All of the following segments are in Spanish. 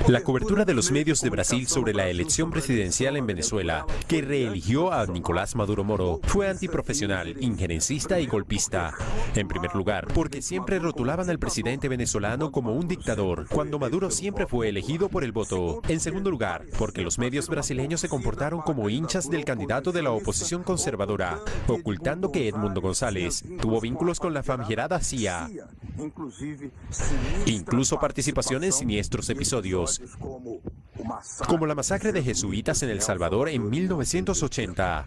La cobertura de los medios de Brasil sobre la elección presidencial en Venezuela, que reeligió a Nicolás Maduro Moro, fue antiprofesional, injerencista y golpista. En primer lugar, porque siempre rotulaban al presidente venezolano como un dictador, cuando Maduro siempre fue elegido por el voto. En segundo lugar, porque los medios brasileños se comportaron como hinchas del candidato de la oposición conservadora, ocultando que Edmundo González tuvo vínculos con la famigerada CIA. Incluso participación en siniestros episodios, como la masacre de jesuitas en El Salvador en 1980.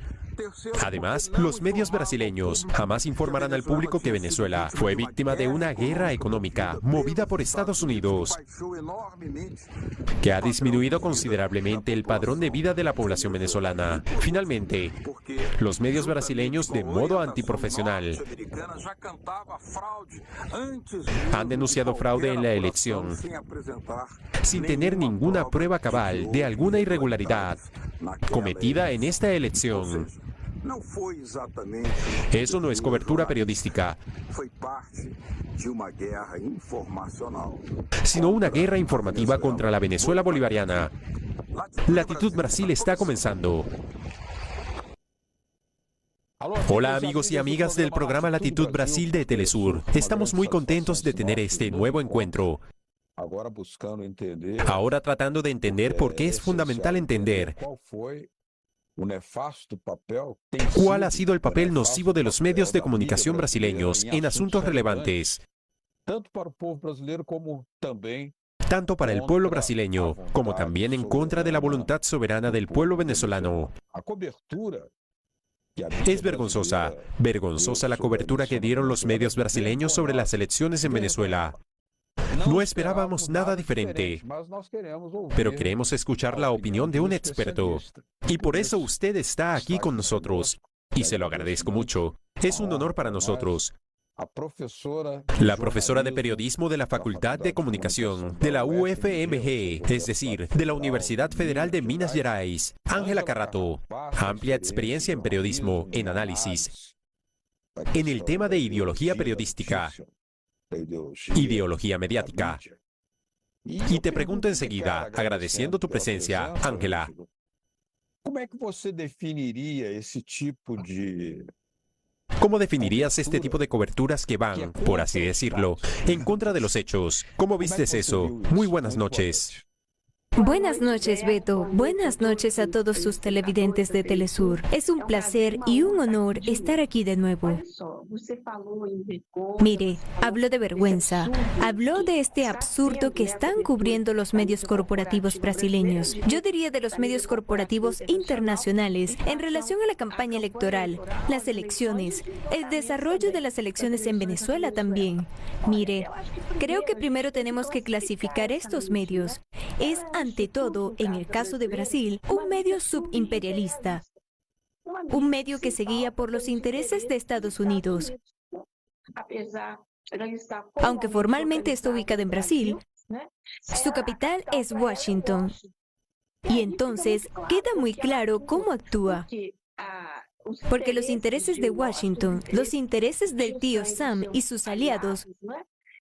Además, los medios brasileños jamás informarán al público que Venezuela fue víctima de una guerra económica movida por Estados Unidos, que ha disminuido considerablemente el padrón de vida de la población venezolana. Finalmente, los medios brasileños, de modo antiprofesional, han denunciado fraude en la elección, sin tener ninguna prueba cabal de alguna irregularidad cometida en esta elección. Eso no es cobertura periodística, sino una guerra informativa contra la Venezuela bolivariana. Latitud Brasil está comenzando. Hola amigos y amigas del programa Latitud Brasil de Telesur. Estamos muy contentos de tener este nuevo encuentro. Ahora tratando de entender por qué es fundamental entender cuál ha sido el papel nocivo de los medios de comunicación brasileños en asuntos relevantes, tanto para el pueblo brasileño como también en contra de la voluntad soberana del pueblo venezolano. Es vergonzosa la cobertura que dieron los medios brasileños sobre las elecciones en Venezuela. No esperábamos nada diferente, pero queremos escuchar la opinión de un experto. Y por eso usted está aquí con nosotros, y se lo agradezco mucho. Es un honor para nosotros. La profesora de periodismo de la Facultad de Comunicación de la UFMG, es decir, de la Universidad Federal de Minas Gerais, Ángela Carrato, amplia experiencia en periodismo, en análisis, en el tema de ideología periodística, ideología mediática. Y te pregunto enseguida, agradeciendo tu presencia, Ángela, ¿cómo definirías este tipo de coberturas que van, por así decirlo, en contra de los hechos? ¿Cómo vistes eso? Muy buenas noches. Buenas noches, Beto. Buenas noches a todos sus televidentes de Telesur. Es un placer y un honor estar aquí de nuevo. Mire, habló de vergüenza. Habló de este absurdo que están cubriendo los medios corporativos brasileños. Yo diría de los medios corporativos internacionales en relación a la campaña electoral, las elecciones, el desarrollo de las elecciones en Venezuela también. Mire, creo que primero tenemos que clasificar estos medios. Es ante todo, en el caso de Brasil, un medio subimperialista, un medio que se guía por los intereses de Estados Unidos. Aunque formalmente está ubicado en Brasil, su capital es Washington. Y entonces queda muy claro cómo actúa. Porque los intereses de Washington, los intereses del tío Sam y sus aliados,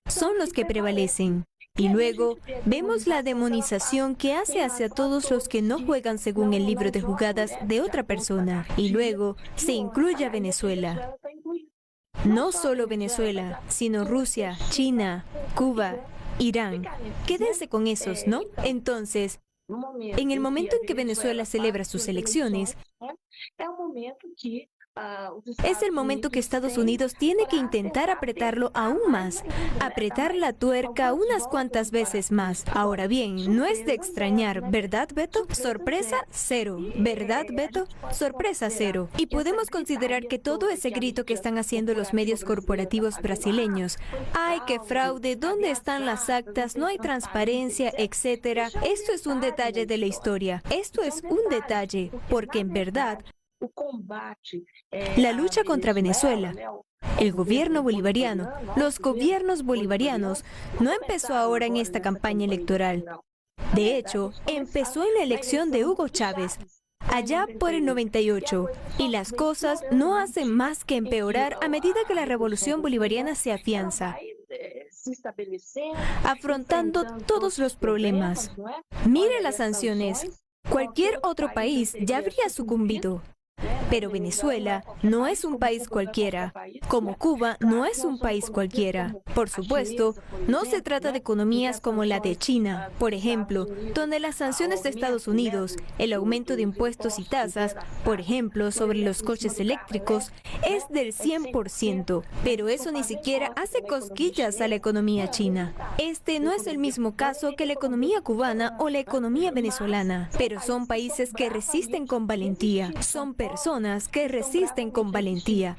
son los que prevalecen. Y luego vemos la demonización que hace hacia todos los que no juegan según el libro de jugadas de otra persona. Y luego se incluye a Venezuela. No solo Venezuela, sino Rusia, China, Cuba, Irán. Quédense con esos, ¿no? Entonces, en el momento en que Venezuela celebra sus elecciones, es el momento que Estados Unidos tiene que intentar apretarlo aún más, apretar la tuerca unas cuantas veces más. Ahora bien, no es de extrañar, ¿verdad, Beto? Sorpresa cero, ¿verdad, Beto? Sorpresa cero. Y podemos considerar que todo ese grito que están haciendo los medios corporativos brasileños, ¡ay, qué fraude! ¿Dónde están las actas? No hay transparencia, etcétera. Esto es un detalle de la historia. Esto es un detalle, porque en verdad, la lucha contra Venezuela, el gobierno bolivariano, los gobiernos bolivarianos, no empezó ahora en esta campaña electoral. De hecho, empezó en la elección de Hugo Chávez, allá por el 98, y las cosas no hacen más que empeorar a medida que la revolución bolivariana se afianza. afrontando todos los problemas. Mire las sanciones. Cualquier otro país ya habría sucumbido. Pero Venezuela no es un país cualquiera, como Cuba no es un país cualquiera. Por supuesto, no se trata de economías como la de China, por ejemplo, donde las sanciones de Estados Unidos, el aumento de impuestos y tasas, por ejemplo, sobre los coches eléctricos, es del 100%, pero eso ni siquiera hace cosquillas a la economía china. Este no es el mismo caso que la economía cubana o la economía venezolana, pero son países que resisten con valentía, son personas que resisten con valentía.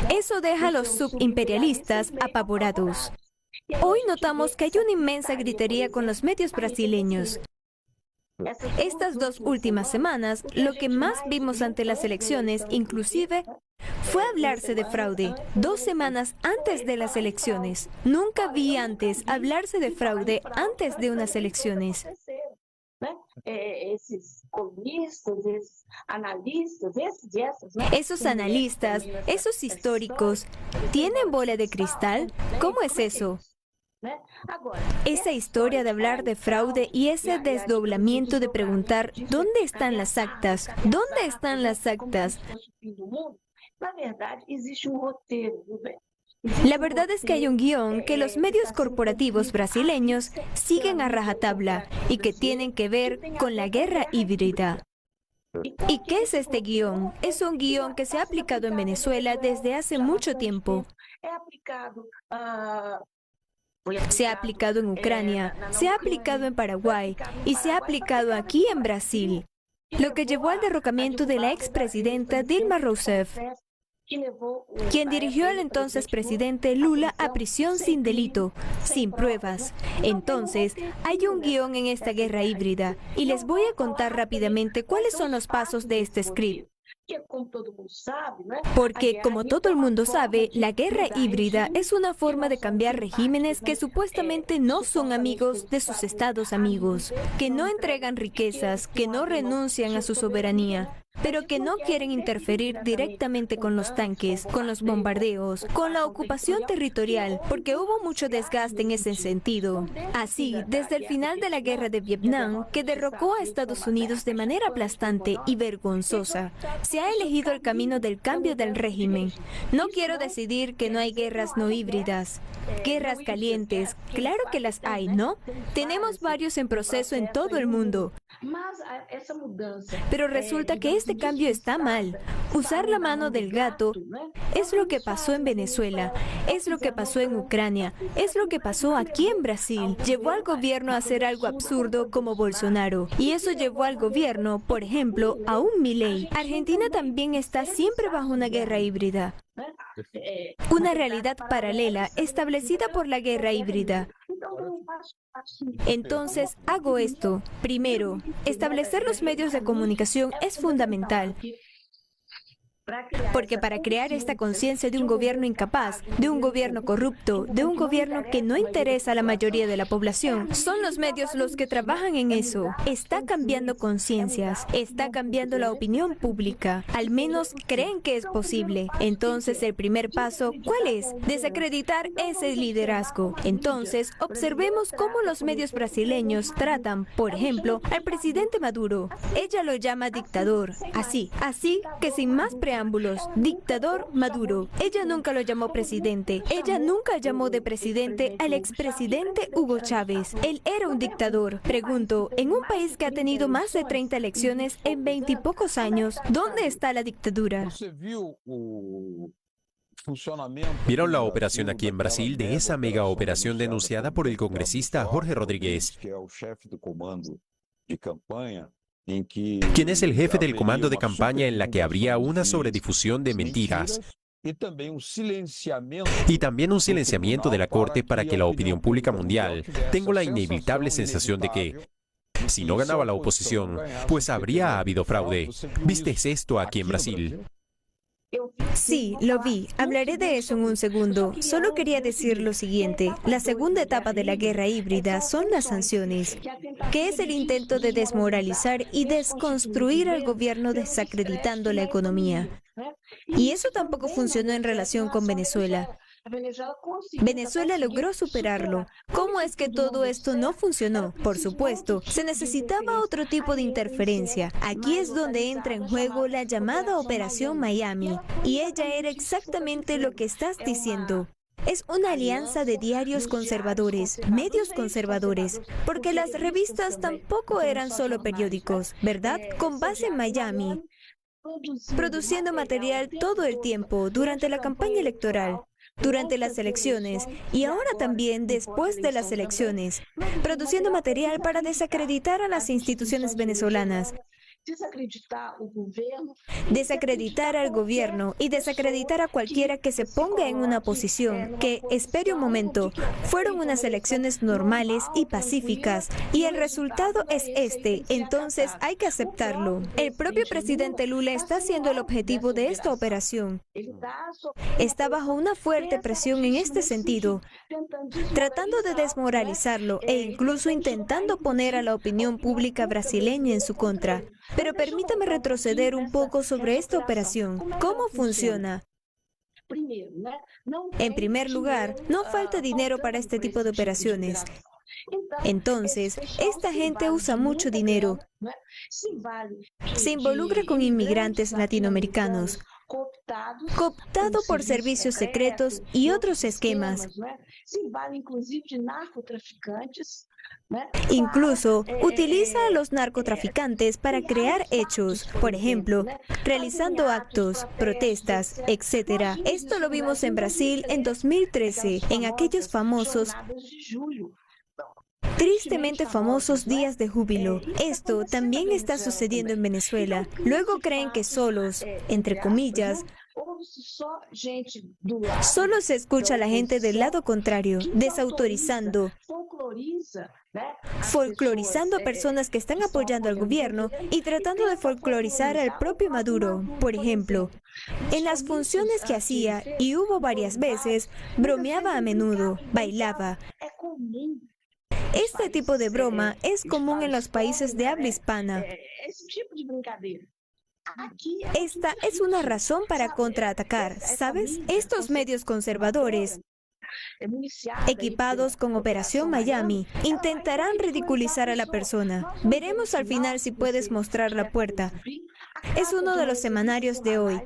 Eso deja a los subimperialistas apavorados. Hoy notamos que hay una inmensa gritería con los medios brasileños. Estas 2 últimas semanas, lo que más vimos ante las elecciones, inclusive, fue hablarse de fraude 2 semanas antes de las elecciones. Nunca vi antes hablarse de fraude antes de unas elecciones. Esos analistas, esos históricos, ¿tienen bola de cristal? ¿Cómo es eso? Esa historia de hablar de fraude y ese desdoblamiento de preguntar ¿dónde están las actas? ¿Dónde están las actas? La verdad es que hay un guión que los medios corporativos brasileños siguen a rajatabla y que tienen que ver con la guerra híbrida. ¿Y qué es este guión? Es un guión que se ha aplicado en Venezuela desde hace mucho tiempo. Se ha aplicado en Ucrania, se ha aplicado en Paraguay y se ha aplicado aquí en Brasil, lo que llevó al derrocamiento de la expresidenta Dilma Rousseff, quien dirigió al entonces presidente Lula a prisión sin delito, sin pruebas. Entonces, hay un guión en esta guerra híbrida y les voy a contar rápidamente cuáles son los pasos de este script. Porque, como todo el mundo sabe, la guerra híbrida es una forma de cambiar regímenes que supuestamente no son amigos de sus estados amigos, que no entregan riquezas, que no renuncian a su soberanía, pero que no quieren interferir directamente con los tanques, con los bombardeos, con la ocupación territorial, porque hubo mucho desgaste en ese sentido. Así, desde el final de la guerra de Vietnam, que derrocó a Estados Unidos de manera aplastante y vergonzosa, se ha elegido el camino del cambio del régimen. No quiero decidir que no hay guerras no híbridas. Guerras calientes, claro que las hay, ¿no? Tenemos varios en proceso en todo el mundo. Pero resulta que este cambio está mal. Usar la mano del gato es lo que pasó en Venezuela, es lo que pasó en Ucrania, es lo que pasó aquí en Brasil. Llevó al gobierno a hacer algo absurdo como Bolsonaro. Y eso llevó al gobierno, por ejemplo, a un Milei. Argentina también está siempre bajo una guerra híbrida. Una realidad paralela establecida por la guerra híbrida. Entonces, hago esto. Primero, establecer los medios de comunicación es fundamental. Porque para crear esta conciencia de un gobierno incapaz, de un gobierno corrupto, de un gobierno que no interesa a la mayoría de la población, son los medios los que trabajan en eso. Está cambiando conciencias, está cambiando la opinión pública. Al menos creen que es posible. Entonces, el primer paso, ¿cuál es? Desacreditar ese liderazgo. Entonces, observemos cómo los medios brasileños tratan, por ejemplo, al presidente Maduro. Ella lo llama dictador, así que sin más preámbulos, dictador Maduro. Ella nunca lo llamó presidente. Ella nunca llamó de presidente al expresidente Hugo Chávez. Él era un dictador. Pregunto, en un país que ha tenido más de 30 elecciones en 20 y pocos años, ¿dónde está la dictadura? ¿Vieron la operación aquí en Brasil de esa mega operación denunciada por el congresista Jorge Rodríguez, quien es el jefe del comando de campaña en la que habría una sobredifusión de mentiras y también un silenciamiento de la Corte para que la opinión pública mundial? Tengo la inevitable sensación de que, si no ganaba la oposición, pues habría habido fraude. ¿Viste esto aquí en Brasil? Sí, lo vi. Hablaré de eso en un segundo. Solo quería decir lo siguiente. La segunda etapa de la guerra híbrida son las sanciones, que es el intento de desmoralizar y desconstruir al gobierno desacreditando la economía. Y eso tampoco funcionó en relación con Venezuela. Venezuela logró superarlo. ¿Cómo es que todo esto no funcionó? Por supuesto, se necesitaba otro tipo de interferencia. Aquí es donde entra en juego la llamada Operación Miami. Y ella era exactamente lo que estás diciendo. Es una alianza de diarios conservadores, medios conservadores, porque las revistas tampoco eran solo periódicos, ¿verdad? Con base en Miami, produciendo material todo el tiempo durante la campaña electoral, durante las elecciones y ahora también después de las elecciones, produciendo material para desacreditar a las instituciones venezolanas, desacreditar al gobierno y desacreditar a cualquiera que se ponga en una posición que, espere un momento, fueron unas elecciones normales y pacíficas y el resultado es este, entonces hay que aceptarlo. El propio presidente Lula está siendo el objetivo de esta operación. Está bajo una fuerte presión en este sentido, tratando de desmoralizarlo e incluso intentando poner a la opinión pública brasileña en su contra. Pero permítame retroceder un poco sobre esta operación. ¿Cómo funciona? En primer lugar, no falta dinero para este tipo de operaciones. Entonces, esta gente usa mucho dinero. Se involucra con inmigrantes latinoamericanos, cooptado por servicios secretos y otros esquemas. Incluso utiliza a los narcotraficantes para crear hechos, por ejemplo, realizando actos, protestas, etc. Esto lo vimos en Brasil en 2013, en aquellos famosos, tristemente famosos días de júbilo. Esto también está sucediendo en Venezuela. Luego creen que solos, entre comillas, solo se escucha a la gente del lado contrario, desautorizando, folclorizando a personas que están apoyando al gobierno y tratando de folclorizar al propio Maduro. Por ejemplo, en las funciones que hacía, y hubo varias veces, bromeaba a menudo, bailaba. Este tipo de broma es común en los países de habla hispana. Esta es una razón para contraatacar, ¿sabes? Estos medios conservadores, equipados con Operación Miami, intentarán ridiculizar a la persona. Veremos al final si puedes mostrar la puerta. Es uno de los semanarios de hoy,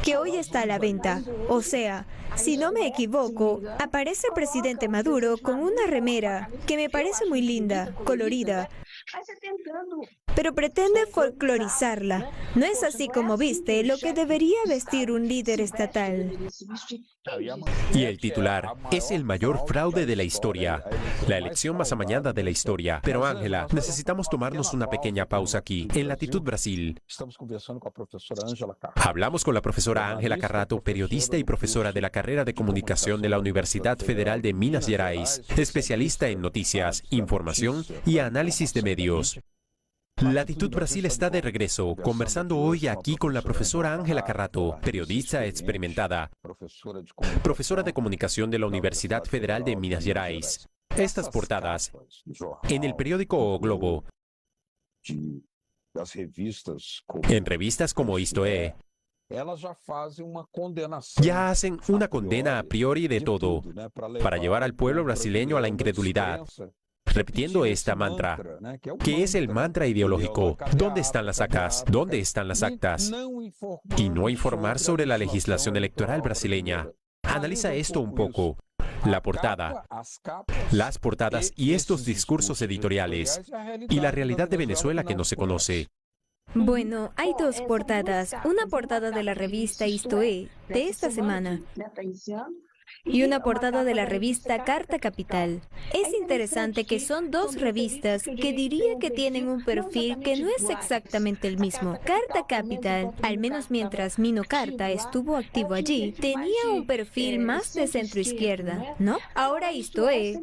que hoy está a la venta. O sea, si no me equivoco, aparece el presidente Maduro con una remera que me parece muy linda, colorida, pero pretende folclorizarla. No es así como viste lo que debería vestir un líder estatal. Y el titular es el mayor fraude de la historia, la elección más amañada de la historia. Pero Ángela, necesitamos tomarnos una pequeña pausa aquí, en Latitud Brasil. Hablamos con la profesora Ángela Carrato, periodista y profesora de la carrera de comunicación de la Universidad Federal de Minas Gerais, especialista en noticias, información y análisis de medios. Latitud Brasil está de regreso, conversando hoy aquí con la profesora Ángela Carrato, periodista experimentada, profesora de comunicación de la Universidad Federal de Minas Gerais. Estas portadas, en el periódico O Globo, en revistas como Isto É, ya hacen una condena a priori de todo, para llevar al pueblo brasileño a la incredulidad, repitiendo esta mantra, que es el mantra ideológico. ¿Dónde están las actas? ¿Dónde están las actas? Y no informar sobre la legislación electoral brasileña. Analiza esto un poco. La portada, las portadas y estos discursos editoriales, y la realidad de Venezuela que no se conoce. Bueno, hay dos portadas. Una portada de la revista Isto É, de esta semana, y una portada de la revista Carta Capital. Es interesante que son dos revistas que diría que tienen un perfil que no es exactamente el mismo. Carta Capital, al menos mientras Mino Carta estuvo activo allí, tenía un perfil más de centroizquierda, ¿no? Ahora Isto É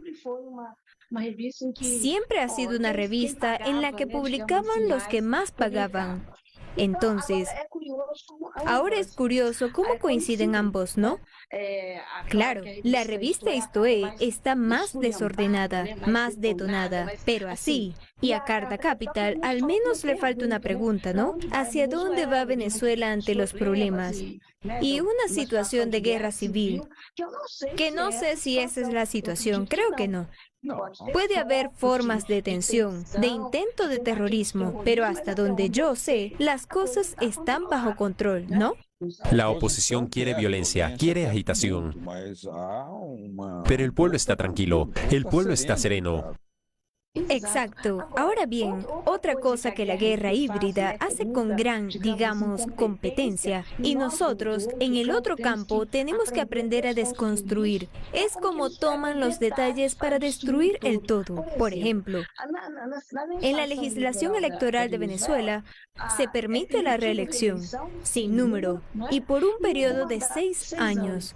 siempre ha sido una revista en la que publicaban los que más pagaban. Entonces, Ahora es curioso cómo coinciden ambos, ¿no? Claro, la revista Istoé está más desordenada, más detonada, pero así. Y a Carta Capital al menos le falta una pregunta, ¿no? ¿Hacia dónde va Venezuela ante los problemas? Y una situación de guerra civil, que no sé si esa es la situación, creo que no. Puede haber formas de tensión, de intento de terrorismo, pero hasta donde yo sé, las cosas están bajo control, ¿no? La oposición quiere violencia, quiere agitación. Pero el pueblo está tranquilo, el pueblo está sereno. Exacto. Ahora bien, otra cosa que la guerra híbrida hace con gran, digamos, competencia, y nosotros, en el otro campo, tenemos que aprender a desconstruir. Es como toman los detalles para destruir el todo. Por ejemplo, en la legislación electoral de Venezuela, se permite la reelección, sin número, y por un periodo de 6 años.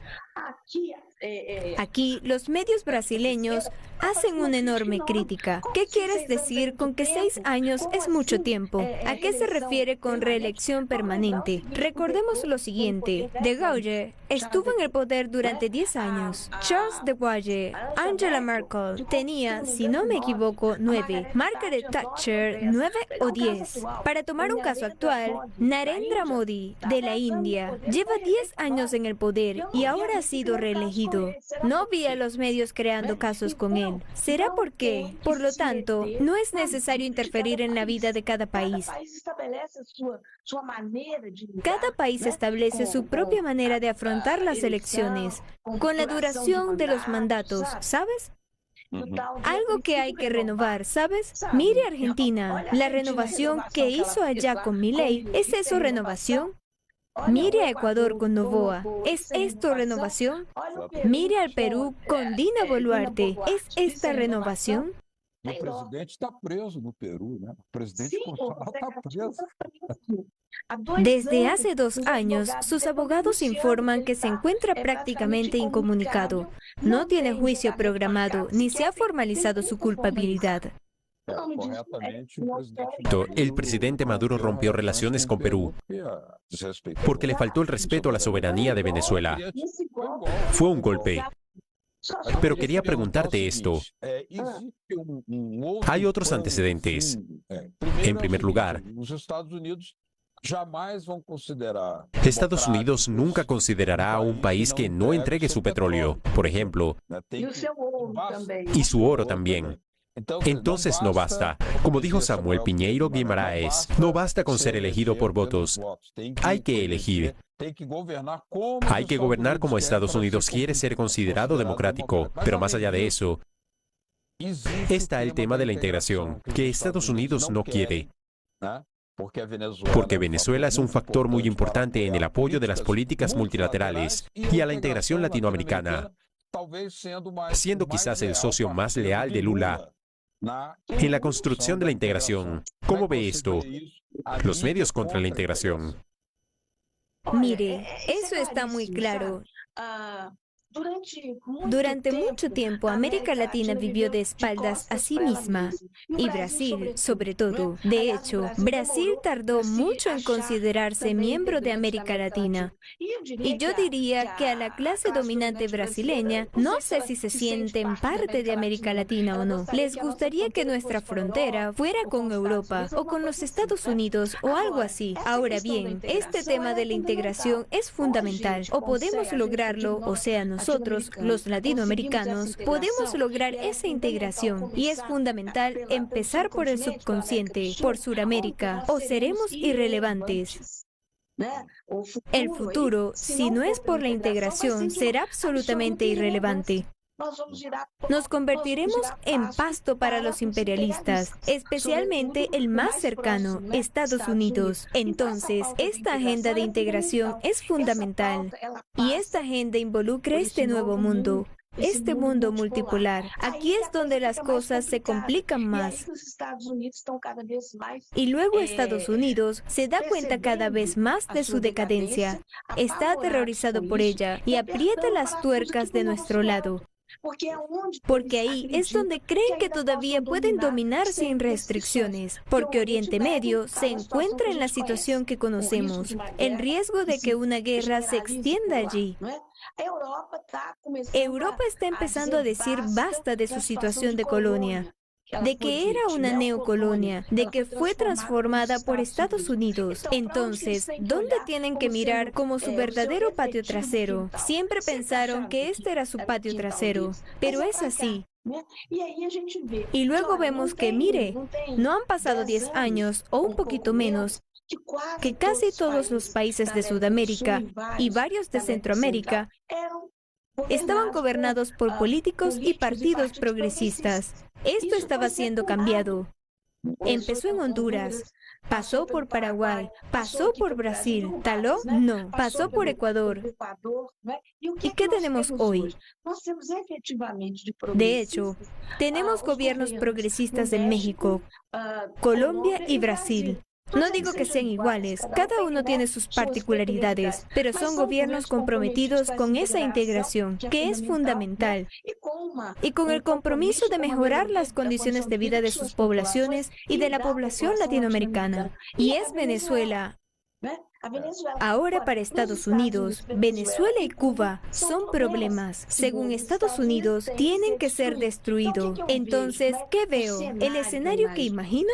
Aquí, los medios brasileños hacen una enorme crítica. ¿Qué quieres decir con que 6 años es mucho tiempo? ¿A qué se refiere con reelección permanente? Recordemos lo siguiente. De Gaulle estuvo en el poder durante 10 años. Charles de Gaulle, Angela Merkel tenía, si no me equivoco, 9. Margaret Thatcher, 9 o 10. Para tomar un caso actual, Narendra Modi, de la India, lleva 10 años en el poder y ahora ha sido reelegido. No vi a los medios creando casos con él. ¿Será por qué? Por lo tanto, no es necesario interferir en la vida de cada país. Cada país establece su propia manera de afrontar las elecciones, con la duración de los mandatos, ¿sabes? Algo que hay que renovar, ¿sabes? Mire Argentina, la renovación que hizo allá con Milei, ¿es eso renovación? Mire a Ecuador con Noboa, ¿es esto renovación? Mire al Perú con Dina Boluarte, ¿es esta renovación? O presidente está preso no Perú, ¿no? O presidente constitucional está preso. Desde hace 2 años, sus abogados informan que se encuentra prácticamente incomunicado. No tiene juicio programado, ni se ha formalizado su culpabilidad. El presidente Maduro rompió relaciones con Perú porque le faltó el respeto a la soberanía de Venezuela. Fue un golpe. Pero quería preguntarte esto. Hay otros antecedentes. En primer lugar, Estados Unidos nunca considerará a un país que no entregue su petróleo, por ejemplo, y su oro también. Entonces no basta. Como dijo Samuel Piñeiro Guimarães, no basta con ser elegido por votos. Hay que elegir. Hay que gobernar como Estados Unidos quiere ser considerado democrático. Pero más allá de eso, está el tema de la integración, que Estados Unidos no quiere. Porque Venezuela es un factor muy importante en el apoyo de las políticas multilaterales y a la integración latinoamericana, siendo quizás el socio más leal de Lula en la construcción de la integración. ¿Cómo ve esto? Los medios contra la integración. Mire, eso está muy claro. Durante mucho tiempo, América Latina vivió de espaldas a sí misma, y Brasil, sobre todo. De hecho, Brasil tardó mucho en considerarse miembro de América Latina. Y yo diría que a la clase dominante brasileña, no sé si se sienten parte de América Latina o no. Les gustaría que nuestra frontera fuera con Europa o con los Estados Unidos o algo así. Ahora bien, este tema de la integración es fundamental. O podemos lograrlo, o sea, nosotros, los latinoamericanos, podemos lograr esa integración y es fundamental empezar por el subconsciente, por Suramérica, o seremos irrelevantes. El futuro, si no es por la integración, será absolutamente irrelevante. Nos convertiremos en pasto para los imperialistas, especialmente el más cercano, Estados Unidos. Entonces, esta agenda de integración es fundamental y esta agenda involucra este nuevo mundo. Este mundo multipolar. Aquí es donde las cosas se complican más. Y luego Estados Unidos se da cuenta cada vez más de su decadencia. Está aterrorizado por ella y aprieta las tuercas de nuestro lado. Porque ahí es donde creen que todavía pueden dominar sin restricciones, porque Oriente Medio se encuentra en la situación que conocemos, el riesgo de que una guerra se extienda allí. Europa está empezando a decir basta de su situación de colonia, de que era una neocolonia, de que fue transformada por Estados Unidos. Entonces, ¿dónde tienen que mirar como su verdadero patio trasero? Siempre pensaron que este era su patio trasero, pero es así. Y luego vemos que, mire, no han pasado 10 años o un poquito menos, que casi todos los países de Sudamérica y varios de Centroamérica estaban gobernados por políticos y partidos progresistas. Esto estaba siendo cambiado. Empezó en Honduras, pasó por Paraguay, pasó por Brasil, ¿taló? No, pasó por Ecuador. ¿Y qué tenemos hoy? De hecho, tenemos gobiernos progresistas en México, Colombia y Brasil. No digo que sean iguales, cada uno tiene sus particularidades, pero son gobiernos comprometidos con esa integración, que es fundamental, y con el compromiso de mejorar las condiciones de vida de sus poblaciones y de la población latinoamericana. Y es Venezuela. Ahora para Estados Unidos, Venezuela y Cuba son problemas. Según Estados Unidos, tienen que ser destruidos. Entonces, ¿qué veo? ¿El escenario que imagino?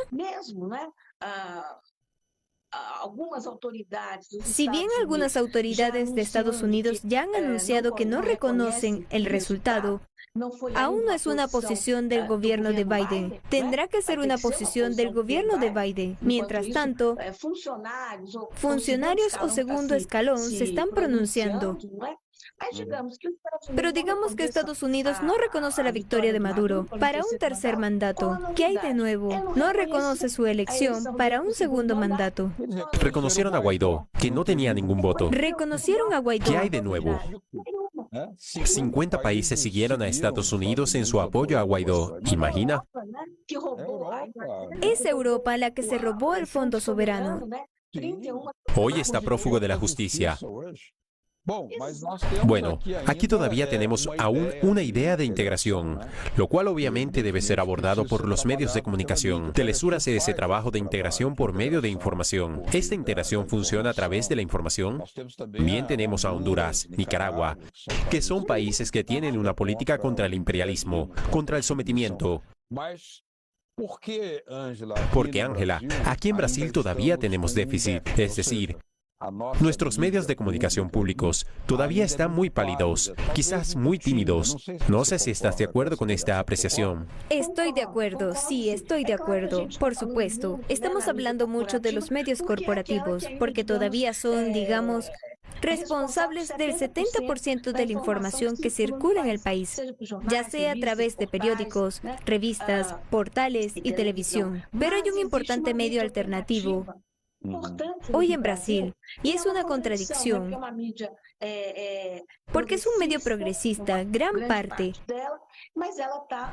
Si bien algunas autoridades de Estados Unidos ya han anunciado que no reconocen el resultado, aún no es una posición del gobierno de Biden. Tendrá que ser una posición del gobierno de Biden. Mientras tanto, funcionarios o segundo escalón se están pronunciando. Pero digamos que Estados Unidos no reconoce la victoria de Maduro para un tercer mandato. ¿Qué hay de nuevo? No reconoce su elección para un segundo mandato. Reconocieron a Guaidó, que no tenía ningún voto. Reconocieron a Guaidó. ¿Qué hay de nuevo? 50 países siguieron a Estados Unidos en su apoyo a Guaidó. ¿Imagina? Es Europa la que se robó el fondo soberano. Hoy está prófugo de la justicia. Bueno, aquí todavía tenemos aún una idea de integración, lo cual obviamente debe ser abordado por los medios de comunicación. Telesur hace ese trabajo de integración por medio de información. ¿Esta integración funciona a través de la información? Bien, tenemos a Honduras, Nicaragua, que son países que tienen una política contra el imperialismo, contra el sometimiento. Porque, Ángela, aquí en Brasil todavía tenemos déficit, es decir, nuestros medios de comunicación públicos todavía están muy pálidos, quizás muy tímidos. No sé si estás de acuerdo con esta apreciación. Estoy de acuerdo, sí, estoy de acuerdo. Por supuesto, estamos hablando mucho de los medios corporativos, porque todavía son, digamos, responsables del 70% de la información que circula en el país, ya sea a través de periódicos, revistas, portales y televisión. Pero hay un importante medio alternativo hoy en Brasil, y es una contradicción, porque es un medio progresista, gran parte.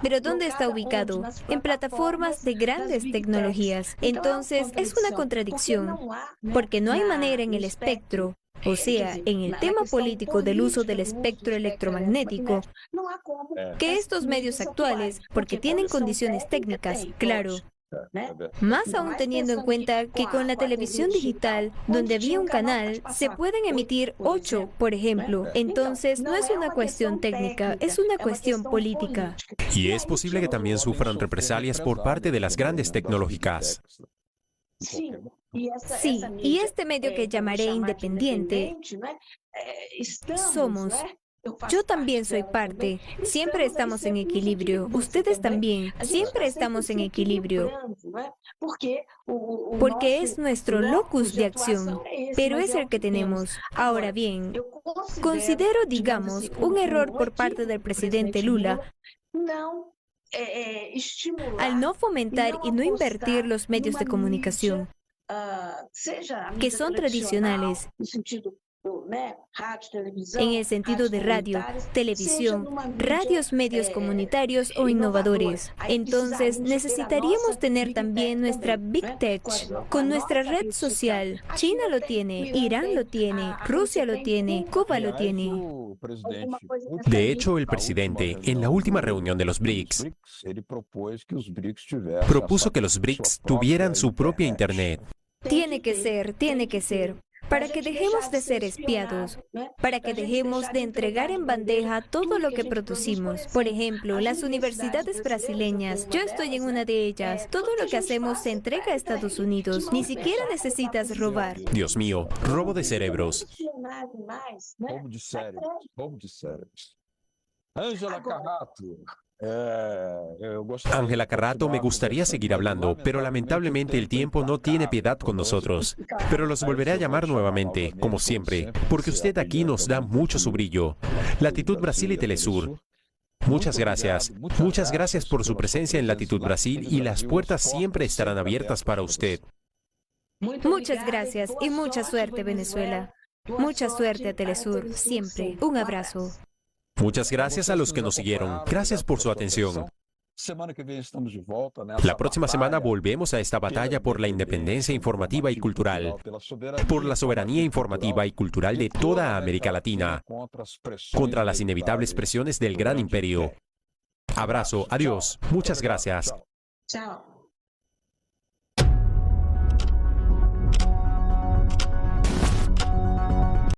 Pero ¿dónde está ubicado? En plataformas de grandes tecnologías. Entonces, es una contradicción, porque no hay manera en el espectro, o sea, en el tema político del uso del espectro electromagnético, que estos medios actuales, porque tienen condiciones técnicas, claro, más aún teniendo en cuenta que con la televisión digital, donde había un canal, se pueden emitir 8, por ejemplo. Entonces, no es una cuestión técnica, es una cuestión política. Y es posible que también sufran represalias por parte de las grandes tecnológicas. Sí, y este medio que llamaré independiente, somos. Yo también soy parte. Siempre estamos en equilibrio. Ustedes también. Siempre estamos en equilibrio. Porque es nuestro locus de acción. Pero es el que tenemos. Ahora bien, considero, digamos, un error por parte del presidente Lula al no fomentar y no invertir los medios de comunicación, que son tradicionales, En el sentido de radio, televisión, radios, medios comunitarios o innovadores. Entonces, necesitaríamos tener también nuestra Big Tech con nuestra red social. China lo tiene, Irán lo tiene, Rusia lo tiene, Cuba lo tiene. De hecho, el presidente, en la última reunión de los BRICS, propuso que los BRICS tuvieran su propia Internet. Tiene que ser. Para que dejemos de ser espiados, para que dejemos de entregar en bandeja todo lo que producimos. Por ejemplo, las universidades brasileñas, yo estoy en una de ellas. Todo lo que hacemos se entrega a Estados Unidos. Ni siquiera necesitas robar. Dios mío, robo de cerebros. Roubo de cérebros. Ângela Carrato. Ángela Carrato, me gustaría seguir hablando, pero lamentablemente el tiempo no tiene piedad con nosotros. Pero los volveré a llamar nuevamente, como siempre, porque usted aquí nos da mucho su brillo. Latitud Brasil y Telesur. Muchas gracias. Muchas gracias por su presencia en Latitud Brasil y las puertas siempre estarán abiertas para usted. Muchas gracias y mucha suerte, Venezuela. Mucha suerte a Telesur, siempre. Un abrazo. Muchas gracias a los que nos siguieron. Gracias por su atención. La próxima semana volvemos a esta batalla por la independencia informativa y cultural, por la soberanía informativa y cultural de toda América Latina, contra las inevitables presiones del gran imperio. Abrazo, adiós, muchas gracias. Chao.